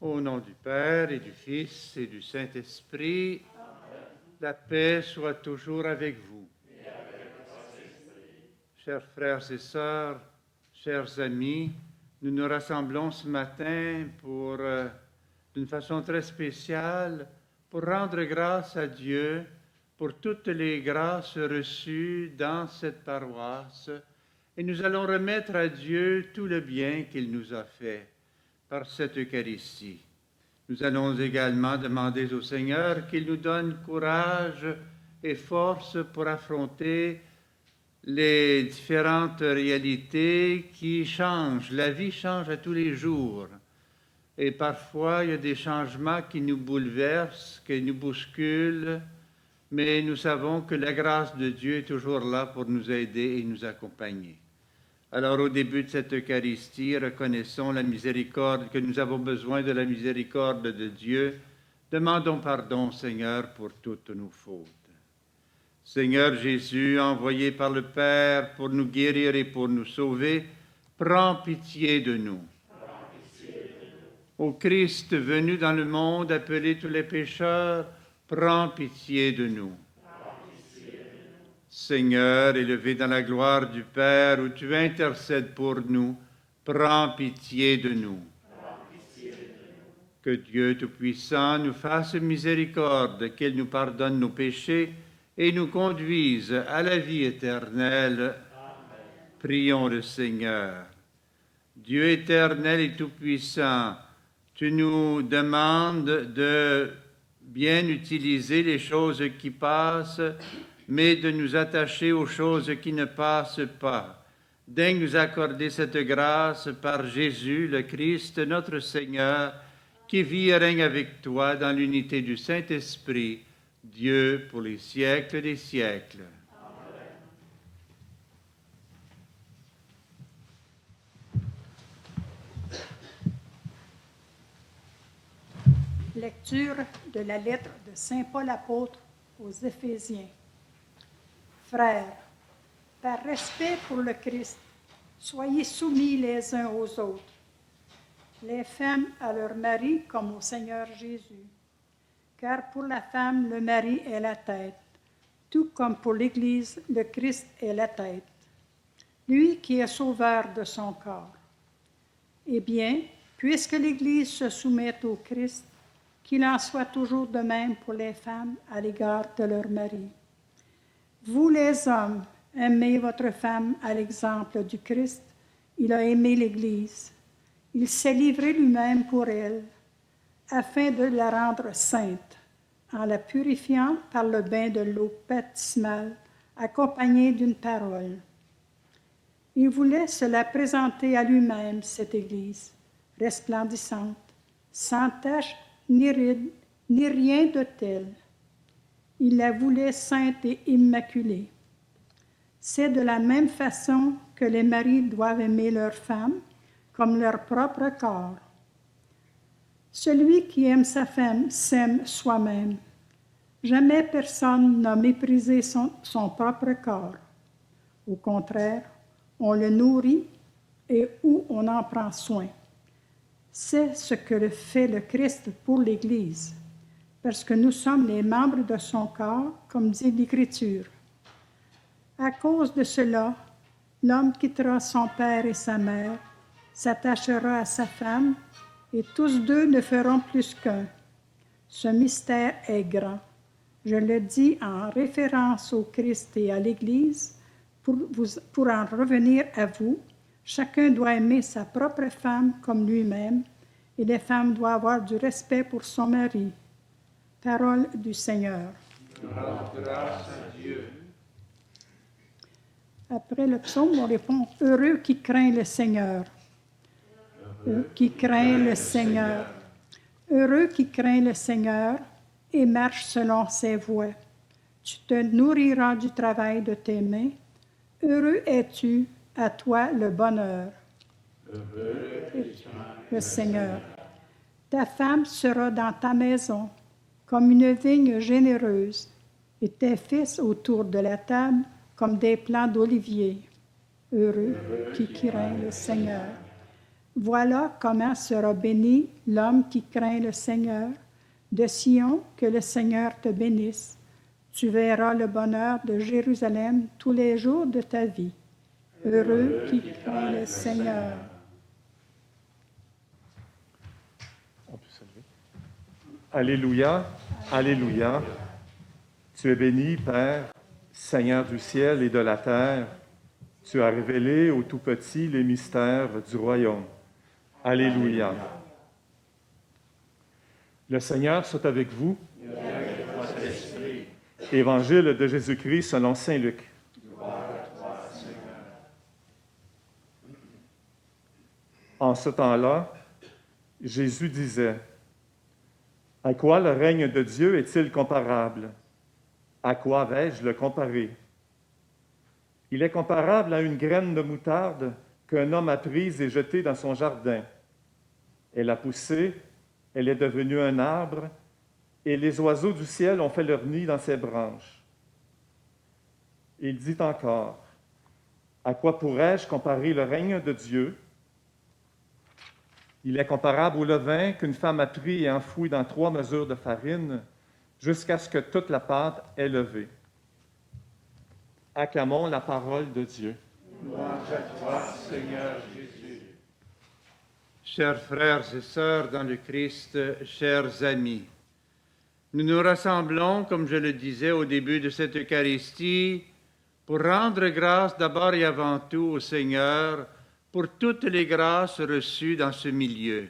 Au nom du Père et du Fils et du Saint-Esprit, la paix soit toujours avec vous. Chers frères et sœurs, chers amis, nous nous rassemblons ce matin pour, d'une façon très spéciale, pour rendre grâce à Dieu pour toutes les grâces reçues dans cette paroisse. Et nous allons remettre à Dieu tout le bien qu'il nous a fait par cette Eucharistie. Nous allons également demander au Seigneur qu'il nous donne courage et force pour affronter les différentes réalités qui changent. La vie change à tous les jours. Et parfois, il y a des changements qui nous bouleversent, qui nous bousculent, mais nous savons que la grâce de Dieu est toujours là pour nous aider et nous accompagner. Alors, au début de cette Eucharistie, reconnaissons la miséricorde, que nous avons besoin de la miséricorde de Dieu. Demandons pardon, Seigneur, pour toutes nos fautes. Seigneur Jésus, envoyé par le Père pour nous guérir et pour nous sauver, prends pitié de nous. Ô Christ venu dans le monde appeler tous les pécheurs, prends pitié de nous. Seigneur, élevé dans la gloire du Père, où tu intercèdes pour nous, prends pitié de nous. Que Dieu Tout-Puissant nous fasse miséricorde, qu'il nous pardonne nos péchés et nous conduise à la vie éternelle. Amen. Prions le Seigneur. Dieu éternel et Tout-Puissant, tu nous demandes de bien utiliser les choses qui passent, mais de nous attacher aux choses qui ne passent pas. Daigne nous accorder cette grâce par Jésus, le Christ, notre Seigneur, qui vit et règne avec toi dans l'unité du Saint-Esprit, Dieu pour les siècles des siècles. Lecture de la lettre de Saint Paul apôtre aux Éphésiens. Frères, par respect pour le Christ, soyez soumis les uns aux autres. Les femmes à leur mari comme au Seigneur Jésus. Car pour la femme, le mari est la tête, tout comme pour l'Église, le Christ est la tête, lui qui est sauveur de son corps. Eh bien, puisque l'Église se soumet au Christ, qu'il en soit toujours de même pour les femmes à l'égard de leur mari. Vous les hommes, aimez votre femme à l'exemple du Christ. Il a aimé l'Église. Il s'est livré lui-même pour elle, afin de la rendre sainte, en la purifiant par le bain de l'eau baptismale, accompagnée d'une parole. Il voulait se la présenter à lui-même, cette Église, resplendissante, sans tache ni ride, ni rien de tel. Il la voulait sainte et immaculée. C'est de la même façon que les maris doivent aimer leurs femmes comme leur propre corps. Celui qui aime sa femme s'aime soi-même. Jamais personne n'a méprisé son propre corps. Au contraire, on le nourrit et où on en prend soin. C'est ce que fait le Christ pour l'Église, parce que nous sommes les membres de son corps, comme dit l'Écriture. À cause de cela, l'homme quittera son père et sa mère, s'attachera à sa femme, et tous deux ne feront plus qu'un. Ce mystère est grand. Je le dis en référence au Christ et à l'Église. Pour en revenir à vous, chacun doit aimer sa propre femme comme lui-même, et les femmes doivent avoir du respect pour son mari. Parole du Seigneur. Grâce à Dieu. Après le psaume, on répond « Heureux qui craint le Seigneur ». Qui craint le Seigneur. Heureux qui craint le Seigneur et marche selon ses voies. Tu te nourriras du travail de tes mains. Heureux es-tu, à toi le bonheur. Le Seigneur. Ta femme sera dans ta maison comme une vigne généreuse, et tes fils autour de la table comme des plants d'olivier. Heureux qui craint le Seigneur. Voilà comment sera béni l'homme qui craint le Seigneur. De Sion, que le Seigneur te bénisse. Tu verras le bonheur de Jérusalem tous les jours de ta vie. Heureux qui craint le Seigneur. On peut se lever. Alléluia, Alléluia. Tu es béni, Père, Seigneur du ciel et de la terre. Tu as révélé aux tout-petits les mystères du royaume. Alléluia. Le Seigneur soit avec vous. Évangile de Jésus-Christ selon saint Luc. En ce temps-là, Jésus disait, « À quoi le règne de Dieu est-il comparable? À quoi vais-je le comparer? Il est comparable à une graine de moutarde qu'un homme a prise et jetée dans son jardin. Elle a poussé, elle est devenue un arbre, et les oiseaux du ciel ont fait leur nid dans ses branches. » Il dit encore, « À quoi pourrais-je comparer le règne de Dieu? Il est comparable au levain qu'une femme a pris et enfoui dans 3 mesures de farine jusqu'à ce que toute la pâte ait levé. » Acclamons la parole de Dieu. Louange à toi, Seigneur Jésus. Chers frères et sœurs dans le Christ, chers amis, nous nous rassemblons, comme je le disais au début de cette Eucharistie, pour rendre grâce d'abord et avant tout au Seigneur pour toutes les grâces reçues dans ce milieu.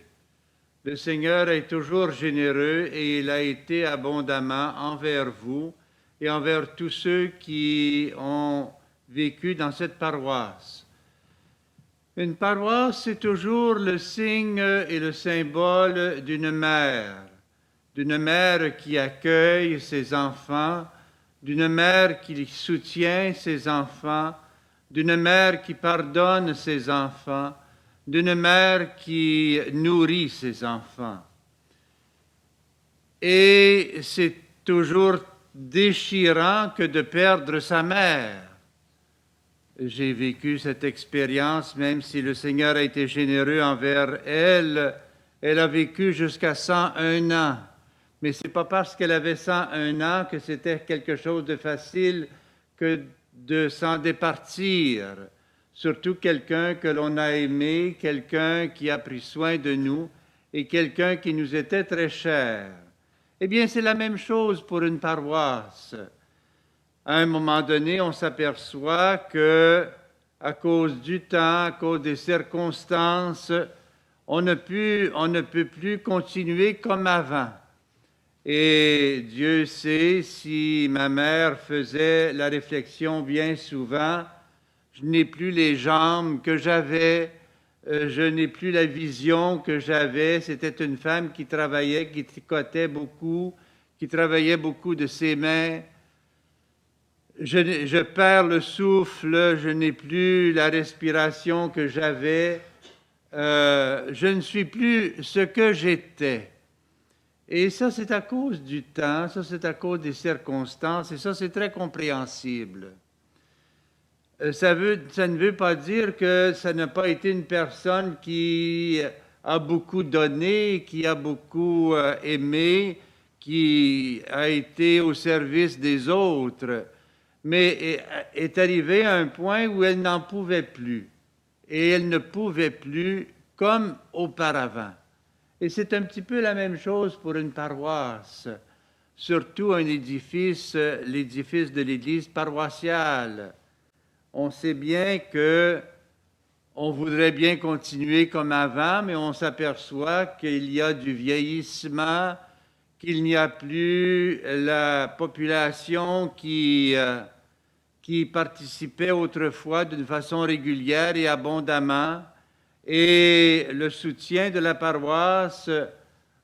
Le Seigneur est toujours généreux et il a été abondamment envers vous et envers tous ceux qui ont vécu dans cette paroisse. Une paroisse, c'est toujours le signe et le symbole d'une mère qui accueille ses enfants, d'une mère qui soutient ses enfants, d'une mère qui pardonne ses enfants, d'une mère qui nourrit ses enfants. Et c'est toujours déchirant que de perdre sa mère. J'ai vécu cette expérience, même si le Seigneur a été généreux envers elle. Elle a vécu jusqu'à 101 ans. Mais ce n'est pas parce qu'elle avait 101 ans que c'était quelque chose de facile que de s'en départir. Surtout quelqu'un que l'on a aimé, quelqu'un qui a pris soin de nous et quelqu'un qui nous était très cher. Eh bien, c'est la même chose pour une paroisse. À un moment donné, on s'aperçoit que, à cause du temps, à cause des circonstances, on ne peut plus continuer comme avant. Et Dieu sait si ma mère faisait la réflexion bien souvent, je n'ai plus les jambes que j'avais, je n'ai plus la vision que j'avais. C'était une femme qui travaillait, qui tricotait beaucoup, qui travaillait beaucoup de ses mains. Je perds le souffle, je n'ai plus la respiration que j'avais, je ne suis plus ce que j'étais. Et ça, c'est à cause du temps, ça, c'est à cause des circonstances, et ça, c'est très compréhensible. Ça ne veut pas dire que ça n'a pas été une personne qui a beaucoup donné, qui a beaucoup aimé, qui a été au service des autres, mais est arrivée à un point où elle n'en pouvait plus. Et elle ne pouvait plus comme auparavant. Et c'est un petit peu la même chose pour une paroisse, surtout un édifice, l'édifice de l'église paroissiale. On sait bien que on voudrait bien continuer comme avant, mais on s'aperçoit qu'il y a du vieillissement, qu'il n'y a plus la population qui participait autrefois d'une façon régulière et abondamment. Et le soutien de la paroisse,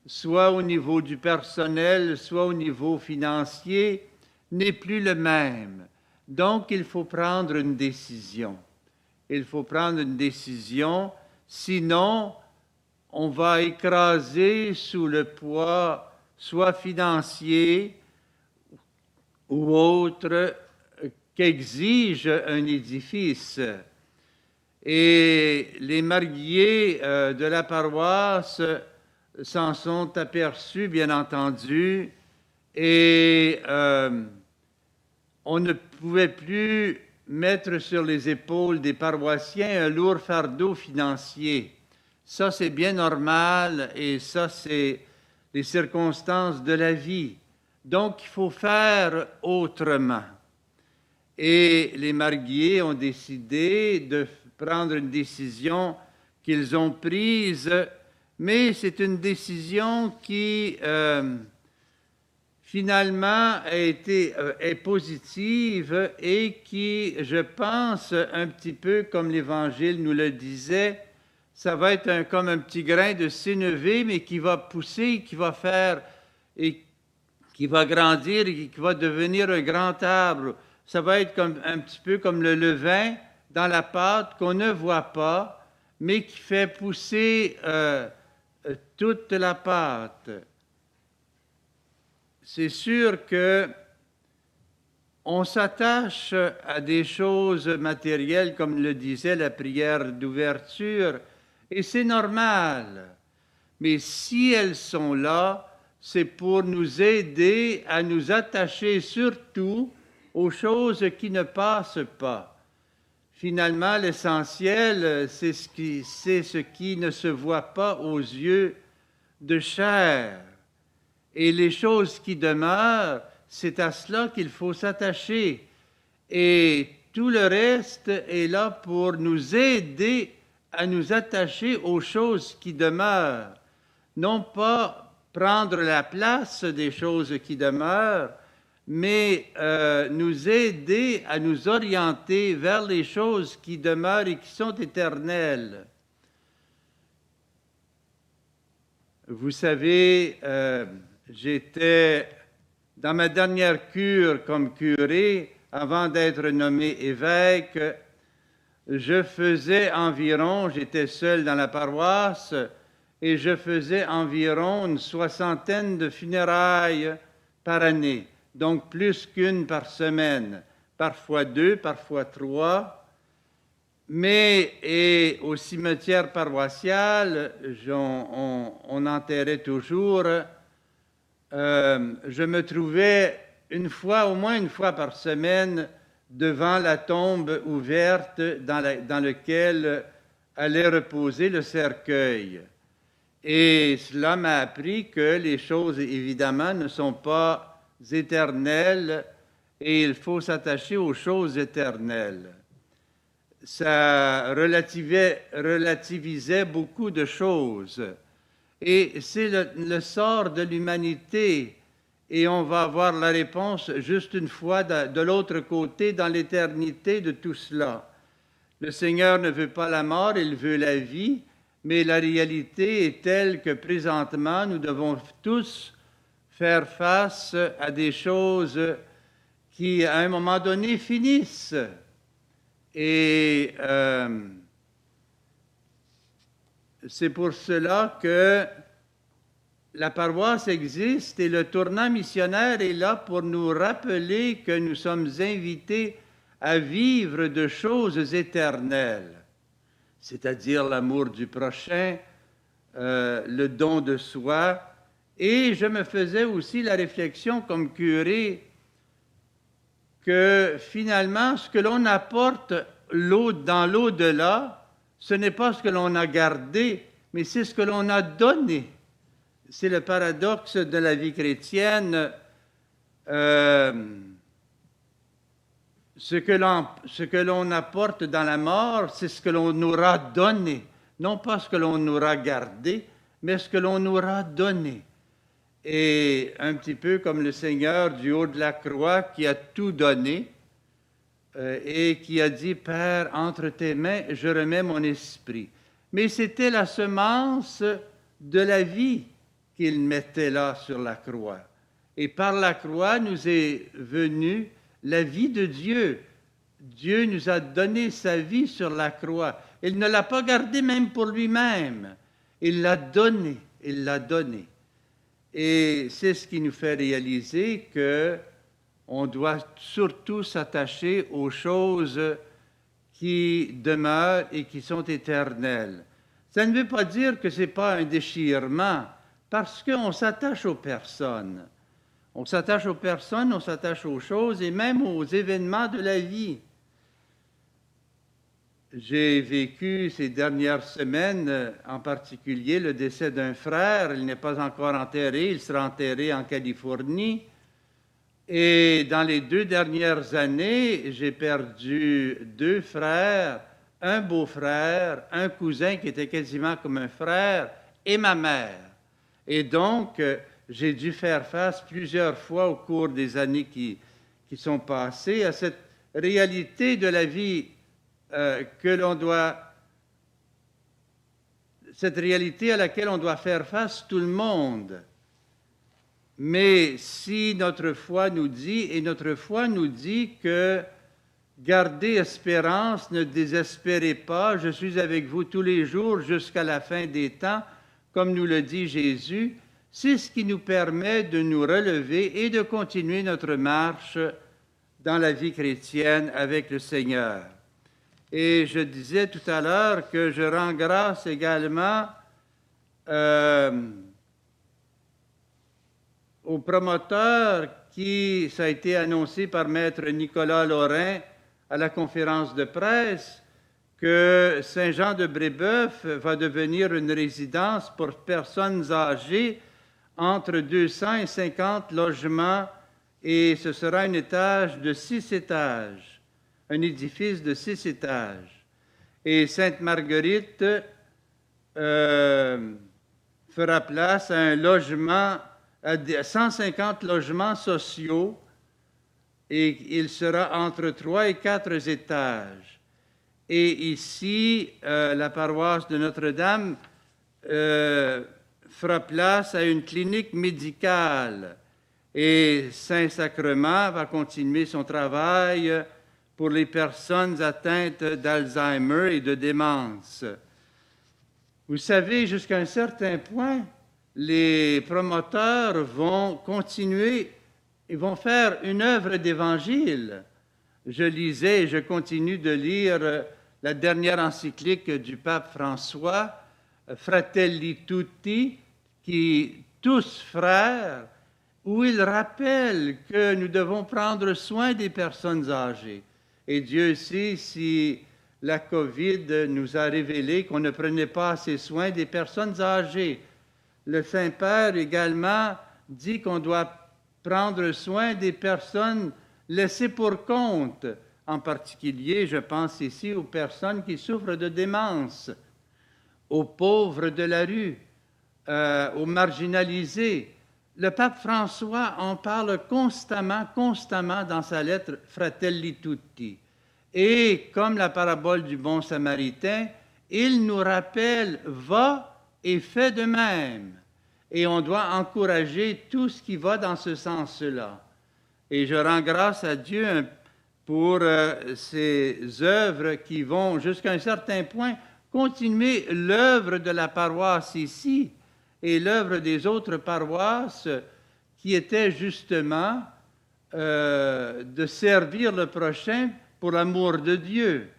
soit au niveau du personnel, soit au niveau financier, n'est plus le même. Donc, il faut prendre une décision. Il faut prendre une décision, sinon, on va écraser sous le poids, soit financier ou autre, qu'exige un édifice. Et les marguilliers de la paroisse s'en sont aperçus, bien entendu, et on ne pouvait plus mettre sur les épaules des paroissiens un lourd fardeau financier. Ça, c'est bien normal, et ça, c'est les circonstances de la vie. Donc, il faut faire autrement. Et les marguilliers ont décidé de prendre une décision qu'ils ont prise, mais c'est une décision qui finalement est positive et qui, je pense, un petit peu comme l'Évangile nous le disait, ça va être comme un petit grain de sénévé, mais qui va pousser, qui va faire et qui va grandir et qui va devenir un grand arbre. Ça va être un petit peu comme le levain dans la pâte qu'on ne voit pas, mais qui fait pousser toute la pâte. C'est sûr que on s'attache à des choses matérielles, comme le disait la prière d'ouverture, et c'est normal. Mais si elles sont là, c'est pour nous aider à nous attacher surtout aux choses qui ne passent pas. Finalement, l'essentiel, c'est ce qui ne se voit pas aux yeux de chair. Et les choses qui demeurent, c'est à cela qu'il faut s'attacher. Et tout le reste est là pour nous aider à nous attacher aux choses qui demeurent. Non pas prendre la place des choses qui demeurent, mais nous aider à nous orienter vers les choses qui demeurent et qui sont éternelles. Vous savez, j'étais dans ma dernière cure comme curé, avant d'être nommé évêque, j'étais seul dans la paroisse, et je faisais environ une 60aine de funérailles par année, donc plus qu'une par semaine, parfois 2, parfois 3. Et au cimetière paroissial, on enterrait toujours. Je me trouvais au moins une fois par semaine, devant la tombe ouverte dans laquelle allait reposer le cercueil. Et cela m'a appris que les choses, évidemment, ne sont pas éternelles et il faut s'attacher aux choses éternelles. Ça relativisait beaucoup de choses. Et c'est le sort de l'humanité. Et on va avoir la réponse juste une fois de l'autre côté, dans l'éternité de tout cela. Le Seigneur ne veut pas la mort, il veut la vie, mais la réalité est telle que présentement, nous devons tous faire face à des choses qui, à un moment donné, finissent. Et c'est pour cela que la paroisse existe et le tournant missionnaire est là pour nous rappeler que nous sommes invités à vivre de choses éternelles, c'est-à-dire l'amour du prochain, le don de soi. Et je me faisais aussi la réflexion comme curé que finalement, ce que l'on apporte dans l'au-delà, ce n'est pas ce que l'on a gardé, mais c'est ce que l'on a donné. C'est le paradoxe de la vie chrétienne. Ce que l'on apporte dans la mort, c'est ce que l'on aura donné. Non pas ce que l'on aura gardé, mais ce que l'on aura donné. Et un petit peu comme le Seigneur du haut de la croix qui a tout donné et qui a dit « Père, entre tes mains, je remets mon esprit ». Mais c'était la semence de la vie qu'il mettait là sur la croix. Et par la croix nous est venue la vie de Dieu. Dieu nous a donné sa vie sur la croix. Il ne l'a pas gardée même pour lui-même. Il l'a donnée. Il l'a donnée. Et c'est ce qui nous fait réaliser qu'on doit surtout s'attacher aux choses qui demeurent et qui sont éternels. Ça ne veut pas dire que ce n'est pas un déchirement, parce qu'on s'attache aux personnes. On s'attache aux personnes, on s'attache aux choses et même aux événements de la vie. J'ai vécu ces dernières semaines, en particulier, le décès d'un frère. Il n'est pas encore enterré, il sera enterré en Californie. Et dans les 2 dernières années, j'ai perdu 2 frères, un beau-frère, un cousin qui était quasiment comme un frère, et ma mère. Et donc, j'ai dû faire face plusieurs fois au cours des années qui sont passées à cette réalité de la vie cette réalité à laquelle on doit faire face tout le monde. Mais si notre foi nous dit que gardez espérance, ne désespérez pas, je suis avec vous tous les jours jusqu'à la fin des temps, comme nous le dit Jésus, c'est ce qui nous permet de nous relever et de continuer notre marche dans la vie chrétienne avec le Seigneur. Et je disais tout à l'heure que je rends grâce également au promoteur qui, ça a été annoncé par Maître Nicolas Lorrain à la conférence de presse, que Saint-Jean-de-Brébeuf va devenir une résidence pour personnes âgées entre 200 et 50 logements, et ce sera un étage de 6 étages, un édifice de 6 étages. Et Sainte-Marguerite fera place à un logement, à 150 logements sociaux, et il sera entre 3 et 4 étages. Et ici, la paroisse de Notre-Dame fera place à une clinique médicale. Et Saint-Sacrement va continuer son travail pour les personnes atteintes d'Alzheimer et de démence. Vous savez, jusqu'à un certain point, les promoteurs vont continuer, ils vont faire une œuvre d'évangile. Je lisais et je continue de lire la dernière encyclique du pape François, Fratelli Tutti, qui tous frères, où il rappelle que nous devons prendre soin des personnes âgées. Et Dieu sait si la COVID nous a révélé qu'on ne prenait pas assez soin des personnes âgées. Le Saint-Père également dit qu'on doit prendre soin des personnes laissées pour compte. En particulier, je pense ici aux personnes qui souffrent de démence, aux pauvres de la rue, aux marginalisés. Le pape François en parle constamment dans sa lettre Fratelli Tutti. Et comme la parabole du bon Samaritain, il nous rappelle « va et fais de même ». Et on doit encourager tout ce qui va dans ce sens-là. Et je rends grâce à Dieu pour ces œuvres qui vont, jusqu'à un certain point, continuer l'œuvre de la paroisse ici et l'œuvre des autres paroisses qui était justement de servir le prochain pour l'amour de Dieu.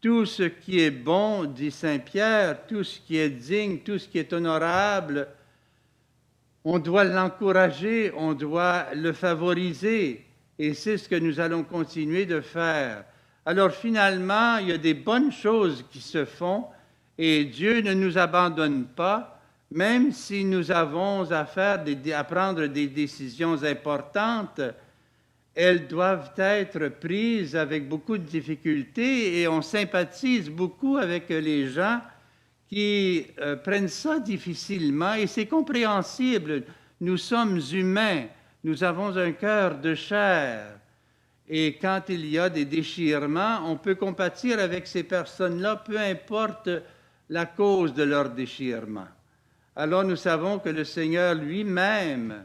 Tout ce qui est bon, dit Saint Pierre, tout ce qui est digne, tout ce qui est honorable, on doit l'encourager, on doit le favoriser, et c'est ce que nous allons continuer de faire. Alors finalement, il y a des bonnes choses qui se font, et Dieu ne nous abandonne pas, même si nous avons à prendre des décisions importantes. Elles doivent être prises avec beaucoup de difficultés, et on sympathise beaucoup avec les gens qui prennent ça difficilement, et c'est compréhensible. Nous sommes humains, nous avons un cœur de chair, et quand il y a des déchirements, on peut compatir avec ces personnes-là, peu importe la cause de leur déchirement. Alors nous savons que le Seigneur lui-même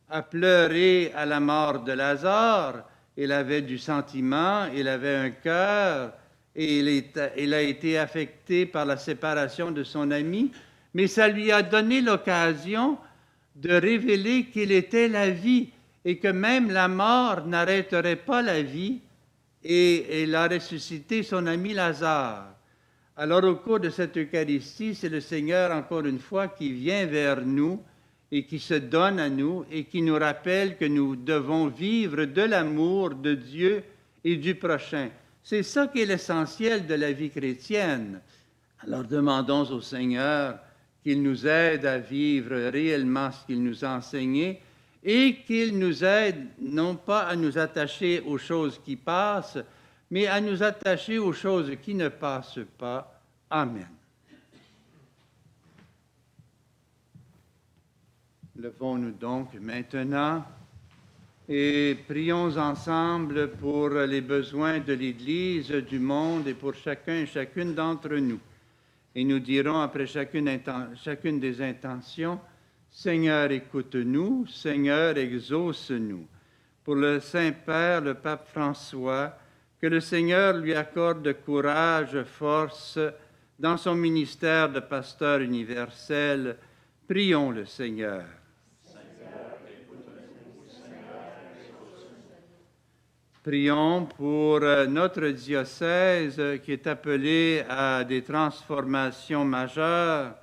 a pleuré à la mort de Lazare. Il avait du sentiment, il avait un cœur, et il a été affecté par la séparation de son ami, mais ça lui a donné l'occasion de révéler qu'il était la vie et que même la mort n'arrêterait pas la vie et il a ressuscité son ami Lazare. Alors au cours de cette Eucharistie, c'est le Seigneur, encore une fois, qui vient vers nous et qui se donne à nous et qui nous rappelle que nous devons vivre de l'amour de Dieu et du prochain. C'est ça qui est l'essentiel de la vie chrétienne. Alors demandons au Seigneur qu'il nous aide à vivre réellement ce qu'il nous a enseigné et qu'il nous aide non pas à nous attacher aux choses qui passent, mais à nous attacher aux choses qui ne passent pas. Amen. Levons-nous donc maintenant et prions ensemble pour les besoins de l'Église, du monde et pour chacun et chacune d'entre nous. Et nous dirons après chacune des intentions, Seigneur, écoute-nous, Seigneur, exauce-nous. Pour le Saint-Père, le Pape François, que le Seigneur lui accorde courage, force dans son ministère de pasteur universel. Prions le Seigneur. Prions pour notre diocèse qui est appelé à des transformations majeures.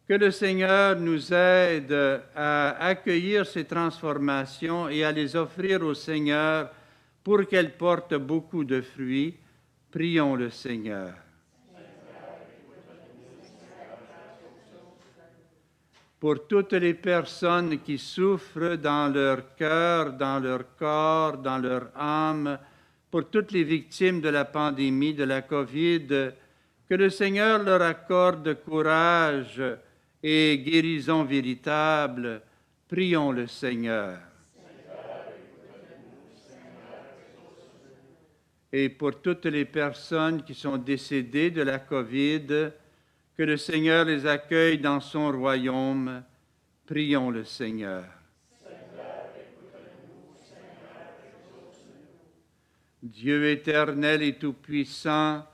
Que le Seigneur nous aide à accueillir ces transformations et à les offrir au Seigneur pour qu'elles portent beaucoup de fruits. Prions le Seigneur. Pour toutes les personnes qui souffrent dans leur cœur, dans leur corps, dans leur âme, pour toutes les victimes de la pandémie, de la COVID, que le Seigneur leur accorde courage et guérison véritable. Prions le Seigneur. Et pour toutes les personnes qui sont décédées de la COVID, que le Seigneur les accueille dans son royaume. Prions le Seigneur. Dieu éternel et tout-puissant,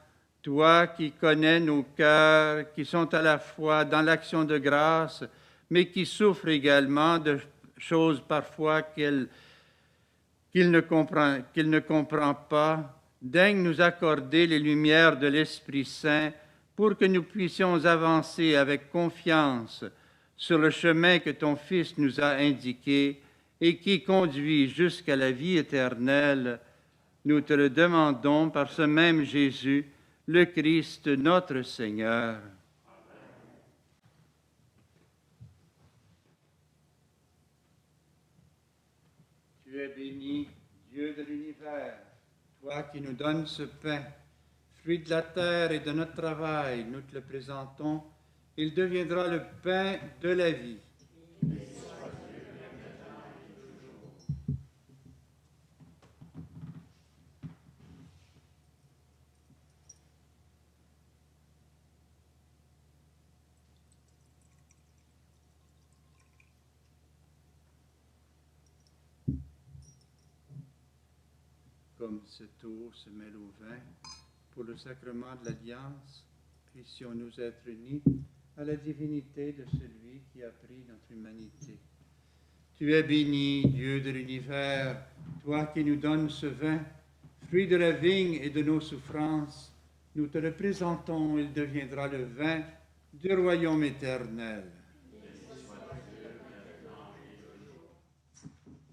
toi qui connais nos cœurs, qui sont à la fois dans l'action de grâce, mais qui souffrent également de choses parfois qu'il ne comprend pas, daigne nous accorder les lumières de l'Esprit Saint pour que nous puissions avancer avec confiance sur le chemin que ton Fils nous a indiqué et qui conduit jusqu'à la vie éternelle. Nous te le demandons par ce même Jésus, le Christ, notre Seigneur. Tu es béni, Dieu de l'univers, toi qui nous donnes ce pain, fruit de la terre et de notre travail, nous te le présentons. Il deviendra le pain de la vie. Comme cette eau se mêle au vin, pour le sacrement de l'Alliance, puissions-nous être unis à la divinité de celui qui a pris notre humanité. Tu es béni, Dieu de l'univers, toi qui nous donnes ce vin, fruit de la vigne et de nos souffrances. Nous te le présentons, il deviendra le vin du royaume éternel.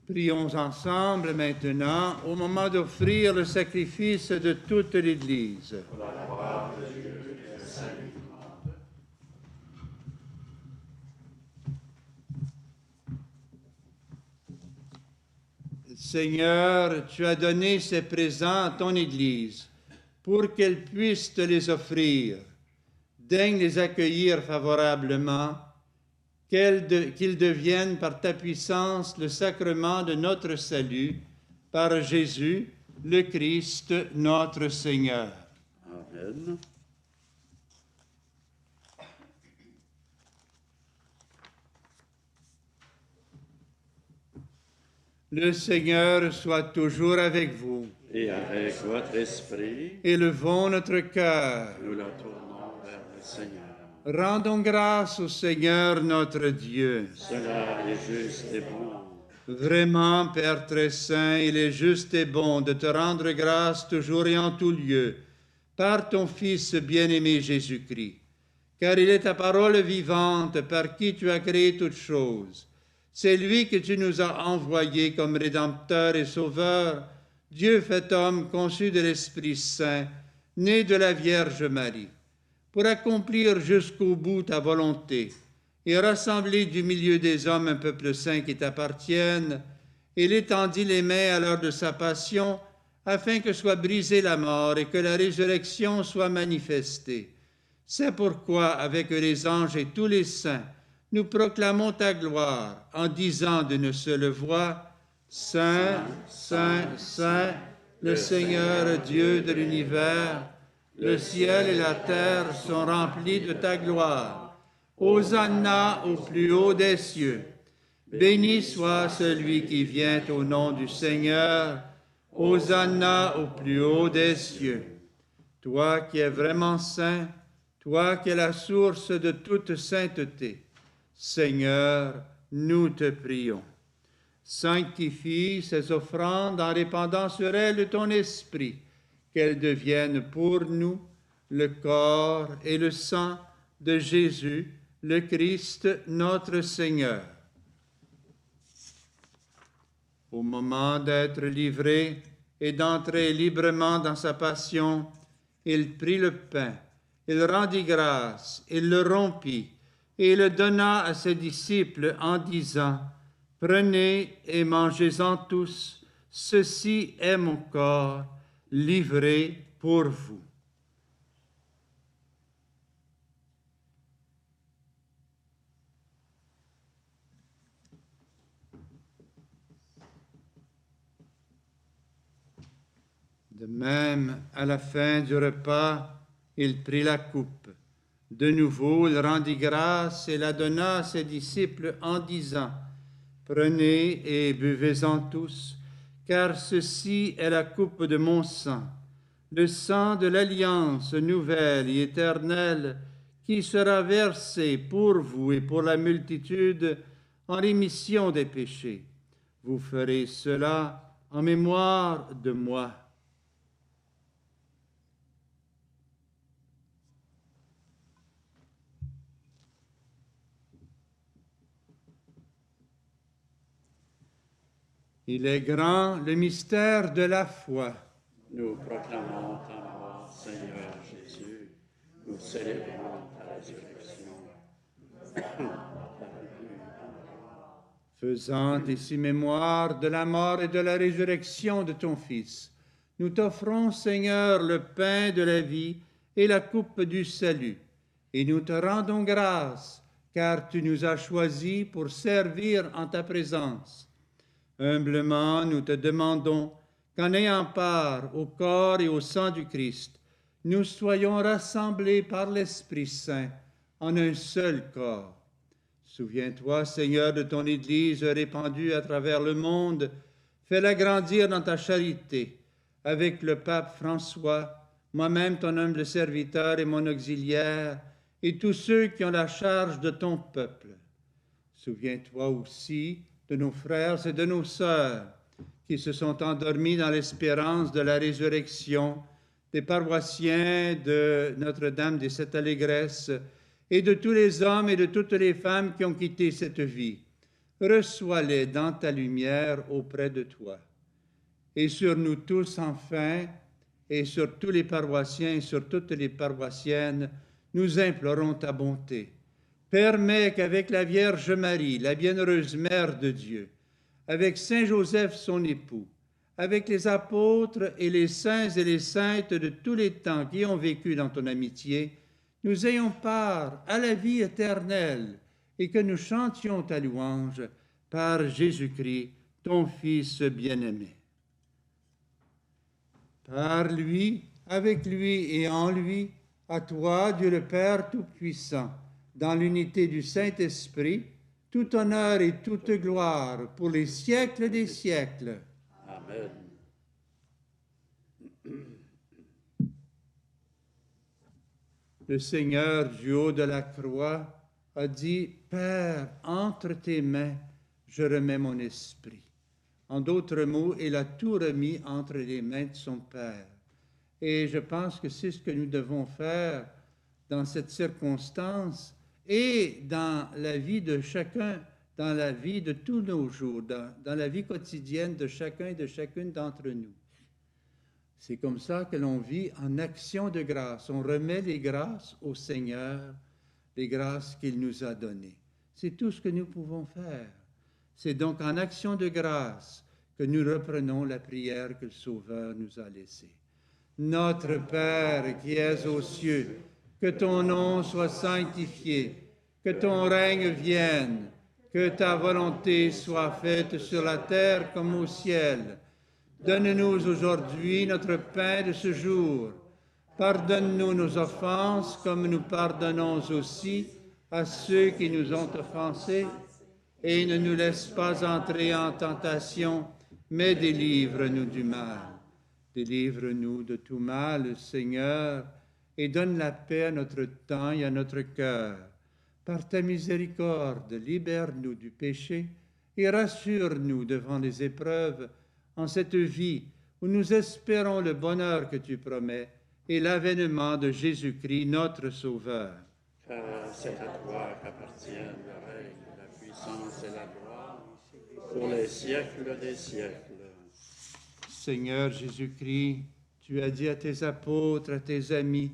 Prions ensemble maintenant au moment d'offrir le sacrifice de toute l'Église. Seigneur, tu as donné ces présents à ton Église pour qu'elle puisse te les offrir. Daigne les accueillir favorablement, qu'ils deviennent par ta puissance le sacrement de notre salut, par Jésus, le Christ, notre Seigneur. Amen. Le Seigneur soit toujours avec vous. Et avec votre esprit, Élevons notre cœur. nous la tournons vers le Seigneur. Rendons grâce au Seigneur notre Dieu. Cela est juste et bon. Vraiment, Père très saint, il est juste et bon de te rendre grâce toujours et en tout lieu, par ton Fils bien-aimé Jésus-Christ, car il est ta parole vivante par qui tu as créé toutes choses. C'est lui que tu nous as envoyé comme Rédempteur et Sauveur, Dieu fait homme, conçu de l'Esprit Saint, né de la Vierge Marie, pour accomplir jusqu'au bout ta volonté et rassembler du milieu des hommes un peuple saint qui t'appartienne. Il étendit les mains à l'heure de sa passion, afin que soit brisée la mort et que la résurrection soit manifestée. C'est pourquoi, avec les anges et tous les saints, nous proclamons ta gloire en disant d'une seule voix, Saint, Saint, Saint, le Seigneur Dieu de l'univers, le ciel et la terre sont remplis de ta gloire. Hosanna au plus haut des cieux. Béni soit celui qui vient au nom du Seigneur. Hosanna au plus haut des cieux. Toi qui es vraiment saint, toi qui es la source de toute sainteté, Seigneur, nous te prions. Sanctifie ces offrandes en répandant sur elles ton esprit, qu'elles deviennent pour nous le corps et le sang de Jésus, le Christ, notre Seigneur. Au moment d'être livré et d'entrer librement dans sa passion, il prit le pain, il rendit grâce, il le rompit et le donna à ses disciples en disant, « Prenez et mangez-en tous, ceci est mon corps livré pour vous. » De même, à la fin du repas, il prit la coupe. De nouveau, il rendit grâce et la donna à ses disciples en disant, « Prenez et buvez-en tous, car ceci est la coupe de mon sang, le sang de l'alliance nouvelle et éternelle qui sera versé pour vous et pour la multitude en rémission des péchés. Vous ferez cela en mémoire de moi. » Il est grand le mystère de la foi. Nous proclamons ta mort, Seigneur Jésus. Nous célébrons ta résurrection. Faisant ici mémoire de la mort et de la résurrection de ton Fils, nous t'offrons, Seigneur, le pain de la vie et la coupe du salut, et nous te rendons grâce, car tu nous as choisis pour servir en ta présence. Humblement, nous te demandons qu'en ayant part au corps et au sang du Christ, nous soyons rassemblés par l'Esprit Saint en un seul corps. Souviens-toi, Seigneur, de ton Église répandue à travers le monde. Fais-la grandir dans ta charité, avec le pape François, moi-même ton humble serviteur et mon auxiliaire, et tous ceux qui ont la charge de ton peuple. Souviens-toi aussi de nos frères et de nos sœurs qui se sont endormis dans l'espérance de la résurrection, des paroissiens de Notre-Dame des Sept Allégresses et de tous les hommes et de toutes les femmes qui ont quitté cette vie. Reçois-les dans ta lumière auprès de toi. Et sur nous tous, enfin, et sur tous les paroissiens et sur toutes les paroissiennes, nous implorons ta bonté. Permets qu'avec la Vierge Marie, la bienheureuse Mère de Dieu, avec Saint Joseph son époux, avec les apôtres et les saints et les saintes de tous les temps qui ont vécu dans ton amitié, nous ayons part à la vie éternelle et que nous chantions ta louange par Jésus-Christ, ton Fils bien-aimé. Par lui, avec lui et en lui, à toi, Dieu le Père Tout-Puissant, dans l'unité du Saint-Esprit, tout honneur et toute gloire pour les siècles des siècles. Amen. Le Seigneur, du haut de la croix, a dit, « Père, entre tes mains, je remets mon esprit. En d'autres mots, il a tout remis entre les mains de son Père. Et je pense que c'est ce que nous devons faire dans cette circonstance et dans la vie de chacun, dans la vie de tous nos jours, dans la vie quotidienne de chacun et de chacune d'entre nous. C'est comme ça que l'on vit en action de grâce. On remet les grâces au Seigneur, les grâces qu'il nous a données. C'est tout ce que nous pouvons faire. C'est donc en action de grâce que nous reprenons la prière que le Sauveur nous a laissée. Notre Père qui es aux cieux, que ton nom soit sanctifié, que ton règne vienne, que ta volonté soit faite sur la terre comme au ciel. Donne-nous aujourd'hui notre pain de ce jour. Pardonne-nous nos offenses comme nous pardonnons aussi à ceux qui nous ont offensés. Et ne nous laisse pas entrer en tentation, mais délivre-nous du mal. Délivre-nous de tout mal, Seigneur, et donne la paix à notre temps et à notre cœur. Par ta miséricorde, libère-nous du péché et rassure-nous devant les épreuves en cette vie où nous espérons le bonheur que tu promets et l'avènement de Jésus-Christ, notre Sauveur. Car c'est à toi qu'appartiennent le règne, la puissance et la gloire, pour les siècles des siècles. Seigneur Jésus-Christ, tu as dit à tes apôtres, à tes amis,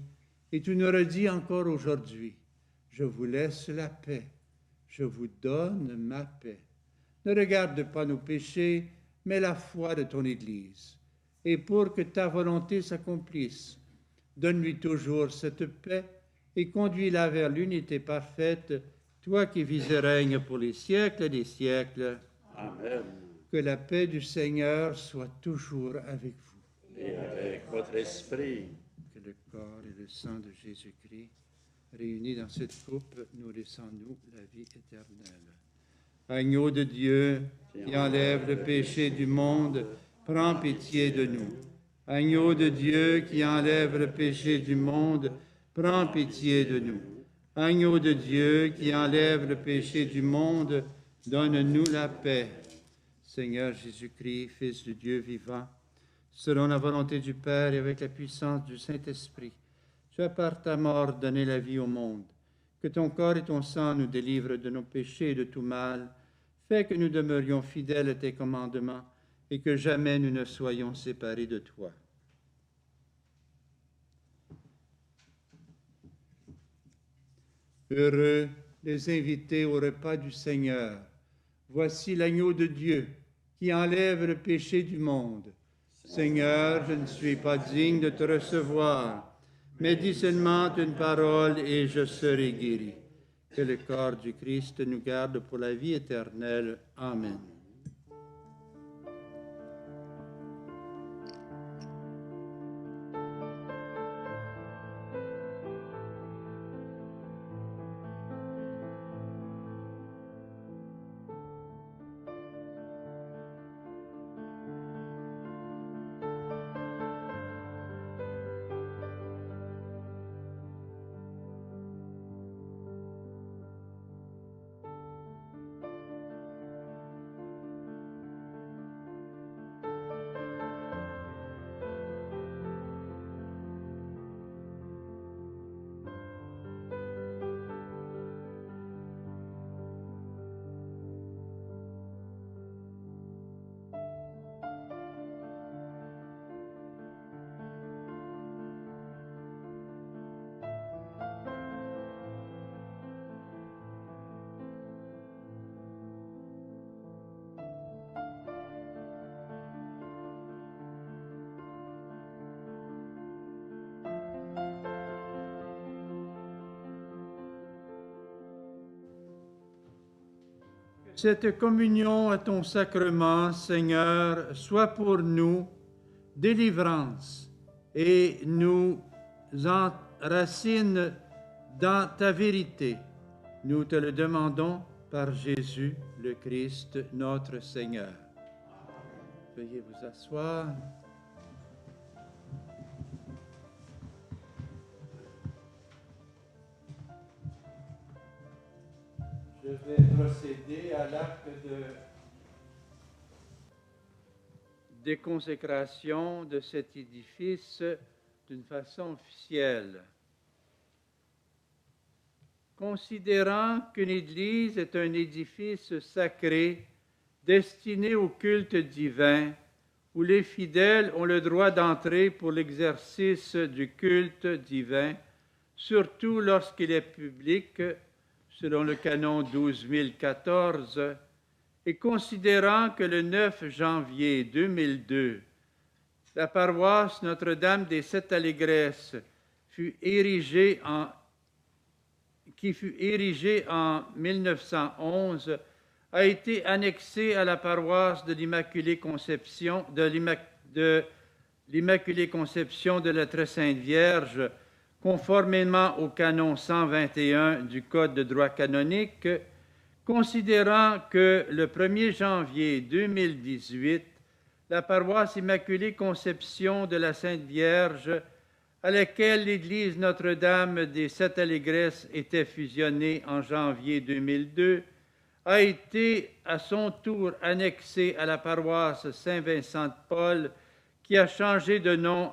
et tu nous redis encore aujourd'hui, je vous laisse la paix, je vous donne ma paix. Ne regarde pas nos péchés, mais la foi de ton Église. Et pour que ta volonté s'accomplisse, donne-lui toujours cette paix et conduis-la vers l'unité parfaite, toi qui vis et règnes pour les siècles des siècles. Amen. Que la paix du Seigneur soit toujours avec vous. Et avec votre esprit. Que le corps et le sang de Jésus-Christ, réunis dans cette coupe, nourrissent en nous la vie éternelle. Agneau de Dieu, qui enlève le péché du monde, prends pitié de nous. Agneau de Dieu, qui enlève le péché du monde, prends pitié de nous. Agneau de Dieu, qui enlève le péché du monde, donne-nous la paix. Seigneur Jésus-Christ, Fils de Dieu vivant, selon la volonté du Père et avec la puissance du Saint-Esprit, tu as par ta mort donné la vie au monde. Que ton corps et ton sang nous délivrent de nos péchés et de tout mal. Fais que nous demeurions fidèles à tes commandements et que jamais nous ne soyons séparés de toi. Heureux les invités au repas du Seigneur. Voici l'agneau de Dieu qui enlève le péché du monde. Seigneur, je ne suis pas digne de te recevoir, mais dis seulement une parole et je serai guéri. Que le corps du Christ nous garde pour la vie éternelle. Amen. Cette communion à ton sacrement, Seigneur, soit pour nous délivrance et nous enracine dans ta vérité. Nous te le demandons par Jésus le Christ, notre Seigneur. Veuillez vous asseoir. Je vais procéder à l'acte de déconsécration de cet édifice d'une façon officielle. Considérant qu'une église est un édifice sacré destiné au culte divin, où les fidèles ont le droit d'entrer pour l'exercice du culte divin, surtout lorsqu'il est public, selon le canon 12014, et considérant que le 9 janvier 2002, la paroisse Notre-Dame des Sept Allégresses qui fut érigée en 1911, a été annexée à la paroisse de l'Immaculée Conception de la Très Sainte Vierge, conformément au canon 121 du Code de droit canonique, considérant que le 1er janvier 2018, la paroisse Immaculée Conception de la Sainte Vierge, à laquelle l'Église Notre-Dame des Sept Allégresses était fusionnée en janvier 2002, a été à son tour annexée à la paroisse Saint-Vincent-de-Paul, qui a changé de nom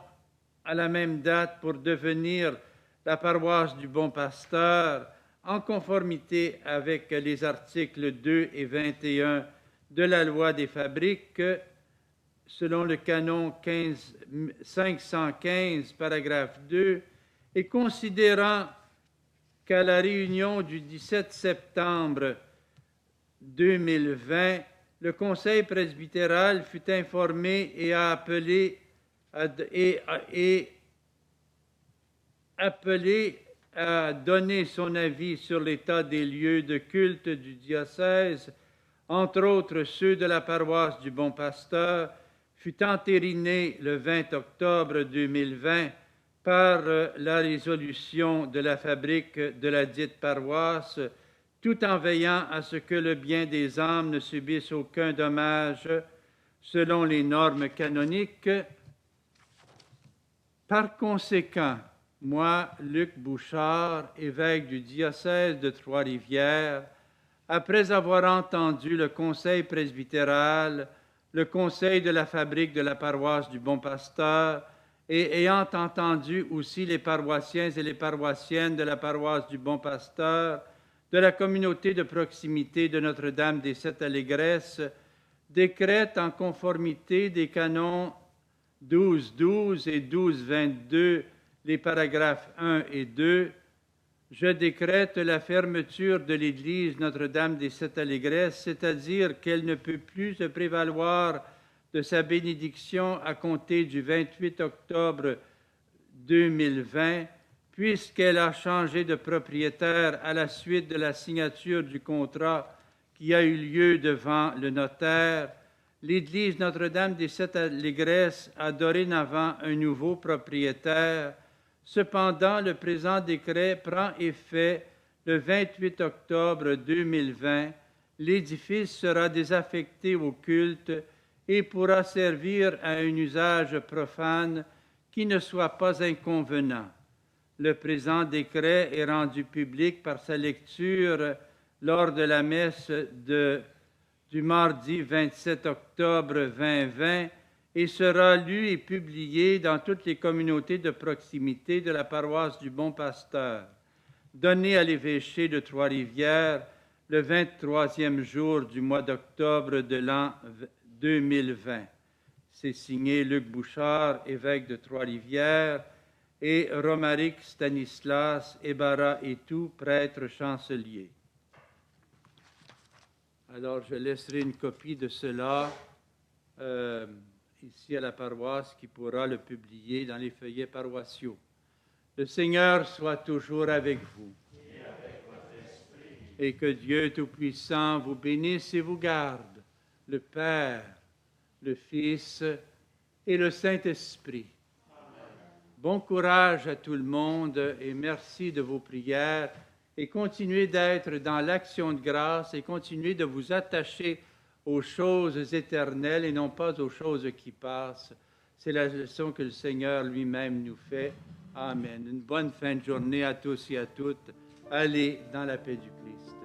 à la même date pour devenir la paroisse du Bon Pasteur, en conformité avec les articles 2 et 21 de la loi des fabriques, selon le canon 515, paragraphe 2, et considérant qu'à la réunion du 17 septembre 2020, le Conseil presbytéral fut informé et a appelé à donner son avis sur l'état des lieux de culte du diocèse, entre autres ceux de la paroisse du Bon Pasteur, fut entériné le 20 octobre 2020 par la résolution de la fabrique de la dite paroisse, tout en veillant à ce que le bien des âmes ne subisse aucun dommage selon les normes canoniques. Par conséquent, moi, Luc Bouchard, évêque du diocèse de Trois-Rivières, après avoir entendu le conseil presbytéral, le conseil de la fabrique de la paroisse du Bon Pasteur, et ayant entendu aussi les paroissiens et les paroissiennes de la paroisse du Bon Pasteur, de la communauté de proximité de Notre-Dame des Sept Allégresses, décrète en conformité des canons 12.12 et 12.22, les paragraphes 1 et 2, je décrète la fermeture de l'Église Notre-Dame des Sept Allégresses, c'est-à-dire qu'elle ne peut plus se prévaloir de sa bénédiction à compter du 28 octobre 2020, puisqu'elle a changé de propriétaire à la suite de la signature du contrat qui a eu lieu devant le notaire. L'Église Notre-Dame des Sept Allégresses a dorénavant un nouveau propriétaire. Cependant, le présent décret prend effet le 28 octobre 2020. L'édifice sera désaffecté au culte et pourra servir à un usage profane qui ne soit pas inconvenant. Le présent décret est rendu public par sa lecture lors de la messe du mardi 27 octobre 2020 et sera lu et publié dans toutes les communautés de proximité de la paroisse du Bon Pasteur, donné à l'évêché de Trois-Rivières le 23e jour du mois d'octobre de l'an 2020. C'est signé Luc Bouchard, évêque de Trois-Rivières, et Romaric Stanislas Ebara et tout, prêtre chancelier. Alors, je laisserai une copie de cela ici à la paroisse qui pourra le publier dans les feuillets paroissiaux. Le Seigneur soit toujours avec vous. Et que Dieu Tout-Puissant vous bénisse et vous garde, le Père, le Fils et le Saint-Esprit. Bon courage à tout le monde et merci de vos prières et continuez d'être dans l'action de grâce et continuez de vous attacher aux choses éternelles et non pas aux choses qui passent. C'est la leçon que le Seigneur lui-même nous fait. Amen. Une bonne fin de journée à tous et à toutes. Allez dans la paix du Christ.